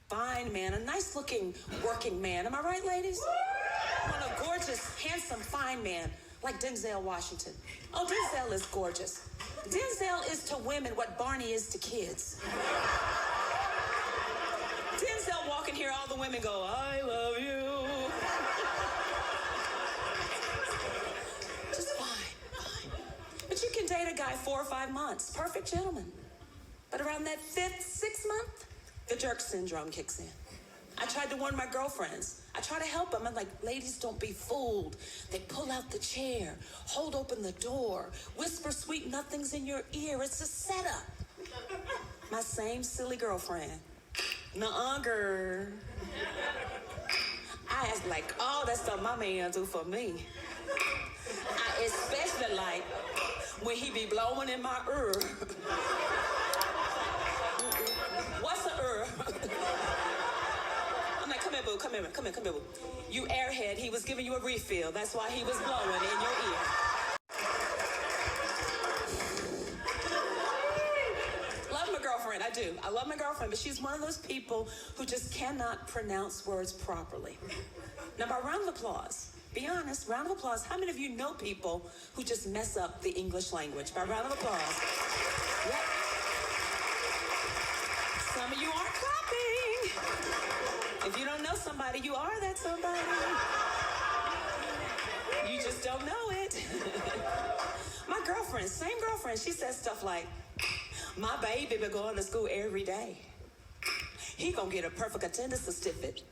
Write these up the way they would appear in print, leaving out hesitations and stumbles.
fine man, a nice-looking working man. Am I right, ladies? I want a gorgeous, handsome, fine man like Denzel Washington. Oh, Denzel is gorgeous. Denzel is to women what Barney is to kids. Denzel walking here, all the women go, I love you. Just fine. But you can date a guy 4 or 5 months, perfect gentleman. But around that 5th, 6th month, the jerk syndrome kicks in. I tried to warn my girlfriends. I try to help them. I'm like, ladies, don't be fooled. They pull out the chair, hold open the door, whisper sweet nothings in your ear. It's a setup. My same silly girlfriend. Nuh-uh, girl. I was like, oh, that's stuff my man do for me. I especially like when he be blowing in my ear. What's an ear? I'm like, come here, boo, come here, boo. You airhead, he was giving you a refill. That's why he was blowing in your ear. Love my girlfriend, I do. I love my girlfriend, but she's one of those people who just cannot pronounce words properly. Now, by round of applause, be honest, round of applause, how many of you know people who just mess up the English language? By round of applause. Yep. Some of you aren't clapping. If you don't know somebody, you are that somebody. You just don't know it. My girlfriend, same girlfriend, she says stuff like, my baby been going to school every day. He gonna get a perfect attendance certificate.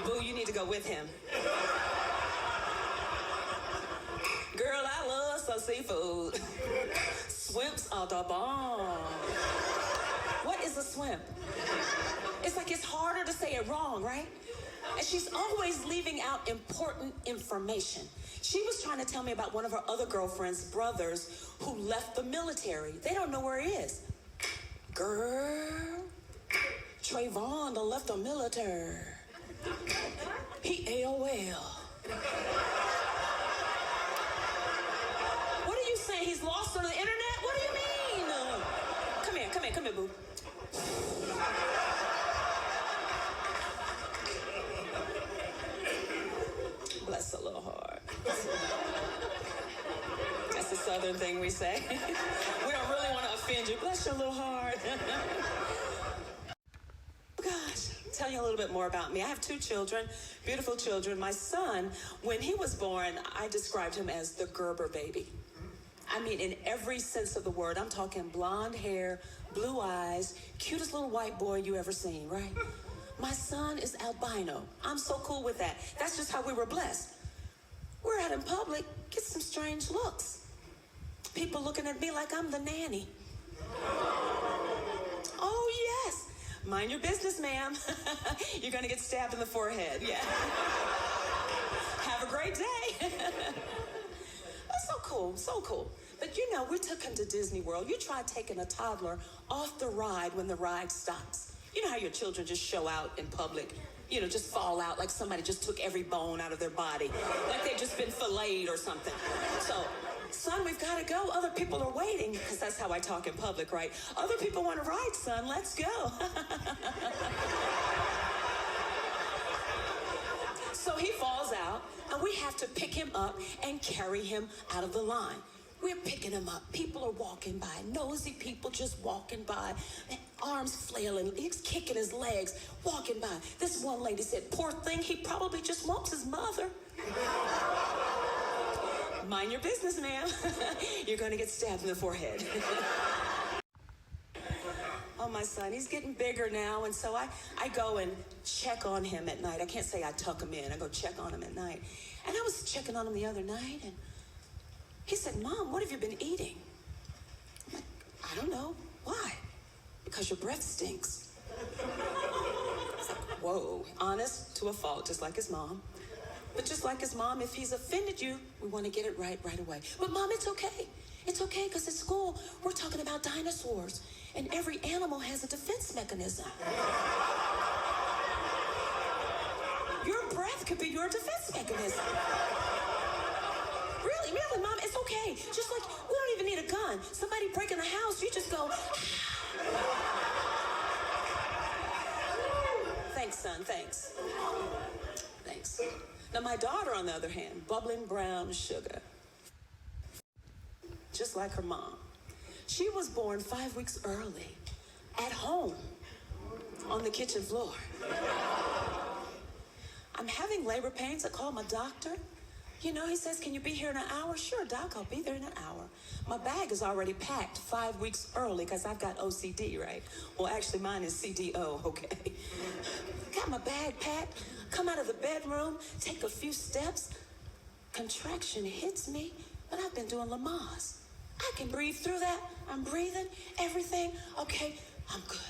Boo, you need to go with him. Girl, I love some seafood. Swimps are the bomb. What is a swimp? It's like it's harder to say it wrong, right? And she's always leaving out important information. She was trying to tell me about one of her other girlfriend's brothers who left the military. They don't know where he is. Girl, Trayvon done left the military. He AOL. What are you saying? He's lost on the internet? What do you mean? Come here, boo. Bless her little heart. That's a southern thing we say. We don't really want to offend you. Bless your little heart. Gosh, tell you a little bit more about me. I have 2 children, beautiful children. My son, when he was born, I described him as the Gerber baby. I mean, in every sense of the word. I'm talking blonde hair, blue eyes, cutest little white boy you ever seen, right? My son is albino. I'm so cool with that. That's just how we were blessed. We're out in public, get some strange looks. People looking at me like I'm the nanny. Oh, yes. Mind your business, ma'am. You're going to get stabbed in the forehead. Yeah. Have a great day. That's so cool, so cool. But you know, we took him to Disney World. You try taking a toddler off the ride when the ride stops. You know how your children just show out in public, you know, just fall out like somebody just took every bone out of their body, like they've just been filleted or something. So, son, we've got to go. Other people are waiting, because that's how I talk in public, right? Other people want to ride, son. Let's go. So he falls out, and we have to pick him up and carry him out of the line. We're picking him up. People are walking by. Nosy people just walking by. Arms flailing. He's kicking his legs, walking by. This one lady said, poor thing, he probably just wants his mother. Mind your business, ma'am. You're going to get stabbed in the forehead. Oh, my son, he's getting bigger now, and so I go and check on him at night. I can't say I tuck him in. I go check on him at night. And I was checking on him the other night, and he said, Mom, what have you been eating? I'm like, I don't know. Why? Because your breath stinks. It's like, whoa, honest to a fault, just like his mom. But just like his mom, if he's offended you, we want to get it right away. But Mom, it's okay. It's okay, because at school, we're talking about dinosaurs, and every animal has a defense mechanism. Your breath could be your defense mechanism. Really, Mom, it's okay. Just like, we don't even need a gun. Somebody breaking the house, you just go, son, thanks. Thanks. Now, my daughter, on the other hand, bubbling brown sugar, just like her mom. She was born 5 weeks early, at home, on the kitchen floor. I'm having labor pains. I called my doctor. You know, he says, can you be here in an hour? Sure, doc, I'll be there in an hour. My bag is already packed 5 weeks early because I've got OCD, right? Well, actually, mine is CDO, okay? Got my bag packed, come out of the bedroom, take a few steps. Contraction hits me, but I've been doing Lamaze. I can breathe through that. I'm breathing, everything. Okay, I'm good.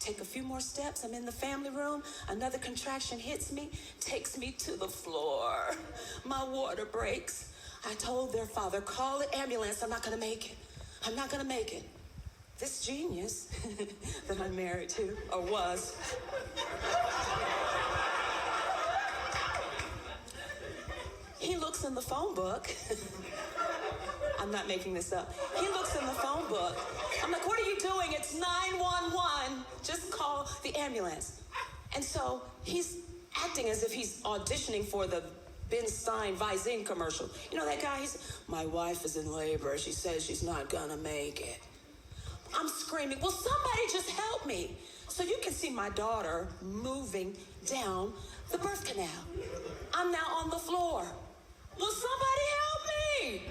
Take a few more steps. I'm in the family room. Another contraction hits me, takes me to the floor. My water breaks. I told their father, call the ambulance. I'm not going to make it. I'm not going to make it. This genius that I'm married to, or was, he looks in the phone book. I'm not making this up. He looks in the phone book. I'm like, what are you doing? It's 911. Just call the ambulance. And so he's acting as if he's auditioning for the Ben Stein Visine commercial. You know that guy? My wife is in labor. She says she's not gonna make it. I'm screaming, will somebody just help me? So you can see my daughter moving down the birth canal. I'm now on the floor. Will somebody help me?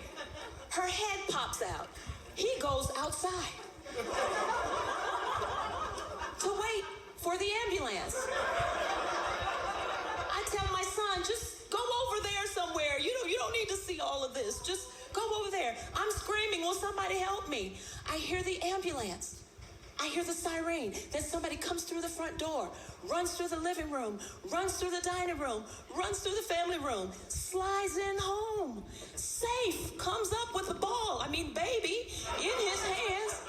Her head pops out. He goes outside to wait for the ambulance. I tell my son, just go over there somewhere. You don't need to see all of this. Just go over there. I'm screaming, will somebody help me? I hear the ambulance. I hear the siren. Then somebody comes through the front door, runs through the living room, runs through the dining room, runs through the family room, slides in home, safe, comes up with a ball, baby, in his hands.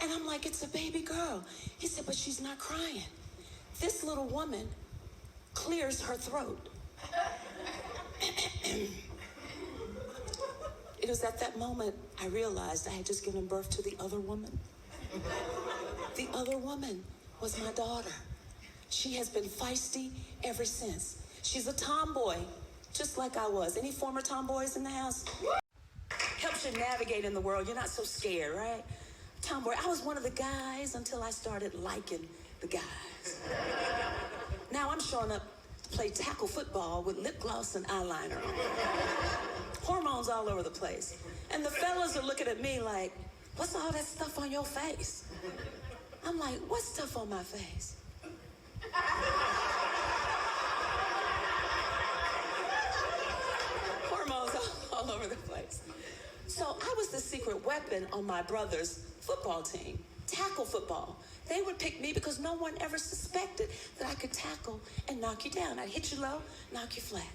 And I'm like, it's a baby girl. He said, but she's not crying. This little woman clears her throat. It was at that moment I realized I had just given birth to the other woman. The other woman was my daughter. She has been feisty ever since. She's a tomboy, just like I was. Any former tomboys in the house? Helps you navigate in the world. You're not so scared, right? Tomboy. I was one of the guys until I started liking the guys. Now I'm showing up to play tackle football with lip gloss and eyeliner on. Hormones all over the place. And the fellas are looking at me like, what's all that stuff on your face? I'm like, what stuff on my face? Hormones all over the place. So I was the secret weapon on my brother's football team, tackle football. They would pick me because no one ever suspected that I could tackle and knock you down. I'd hit you low, knock you flat.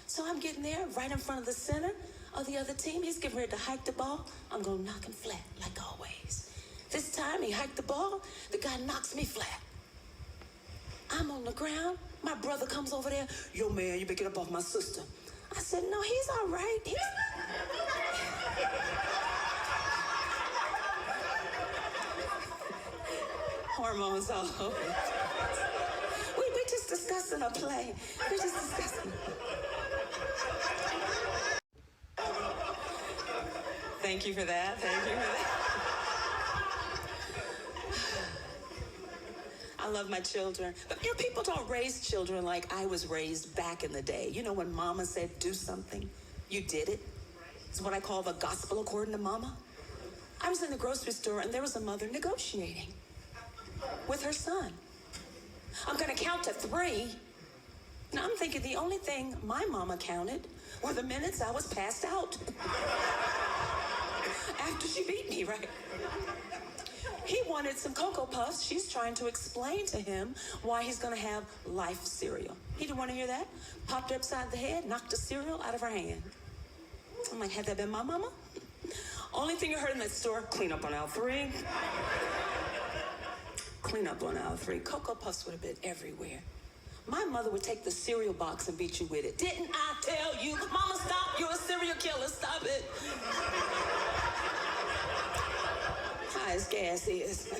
So I'm getting there right in front of the center of the other team. He's getting ready to hike the ball. I'm going to knock him flat, like always. This time he hiked the ball. The guy knocks me flat. I'm on the ground. My brother comes over there. Yo, man, you better get up off my sister. I said, no, he's all right. Hormones all over. We just discussing a play. We just discussing. Thank you for that. Thank you for that. I love my children. But people don't raise children like I was raised back in the day. When mama said do something, you did it. It's what I call the gospel according to mama. I was in the grocery store and there was a mother negotiating with her son. I'm going to count to 3. Now I'm thinking the only thing my mama counted were the minutes I was passed out. After she beat me, right? He wanted some Cocoa Puffs. She's trying to explain to him why he's going to have Life cereal. He didn't want to hear that. Popped her upside the head, knocked the cereal out of her hand. I'm like, had that been my mama? Only thing I heard in that store, clean up on aisle 3. Clean up on aisle 3. Cocoa Puffs would have been everywhere. My mother would take the cereal box and beat you with it. Didn't I tell you? Mama, stop. You're a serial killer. Stop it. High as gas is.